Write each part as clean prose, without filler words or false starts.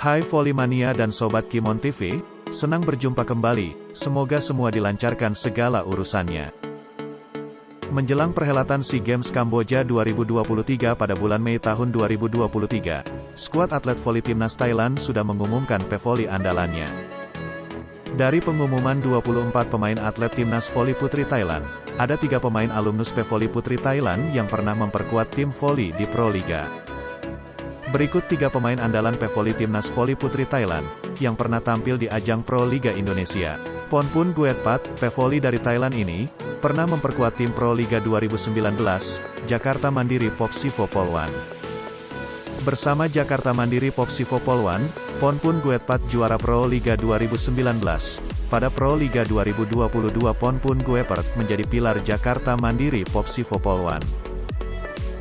Hai Volley-mania dan Sobat Kimon TV, senang berjumpa kembali, semoga semua dilancarkan segala urusannya. Menjelang perhelatan SEA Games Kamboja 2023 pada bulan Mei tahun 2023, skuad atlet voli timnas Thailand sudah mengumumkan pevoli andalannya. Dari pengumuman 24 pemain atlet timnas voli putri Thailand, ada 3 pemain alumnus pevoli putri Thailand yang pernah memperkuat tim voli di Pro Liga. Berikut 3 pemain andalan pevoli timnas voli putri Thailand, yang pernah tampil di ajang Pro Liga Indonesia. Ponpun Guetpat, pevoli dari Thailand ini, pernah memperkuat tim Pro Liga 2019, Jakarta Mandiri Popsivo Polwan. Bersama Jakarta Mandiri Popsivo Polwan, Ponpun Guetpat juara Pro Liga 2019. Pada Pro Liga 2022 Ponpun Guetpat menjadi pilar Jakarta Mandiri Popsivo Polwan.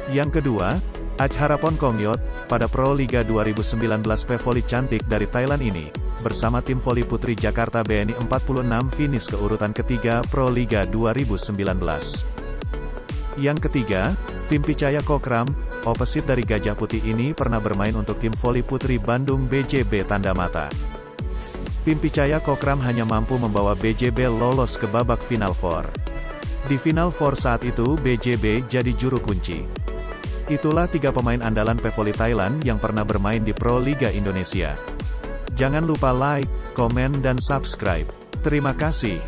Yang kedua, Ajharapon Kongyot, pada Pro Liga 2019 pevoli cantik dari Thailand ini, bersama tim voli putri Jakarta BNI 46 finish ke urutan ketiga Pro Liga 2019. Yang ketiga, Pimpicaya Kokram, opposite dari Gajah Putih ini pernah bermain untuk tim voli putri Bandung BJB Tanda Mata. Pimpicaya Kokram hanya mampu membawa BJB lolos ke babak Final Four. Di Final Four saat itu BJB jadi juru kunci. Itulah 3 pemain andalan pevoli Thailand yang pernah bermain di Pro Liga Indonesia. Jangan lupa like, komen dan subscribe. Terima kasih.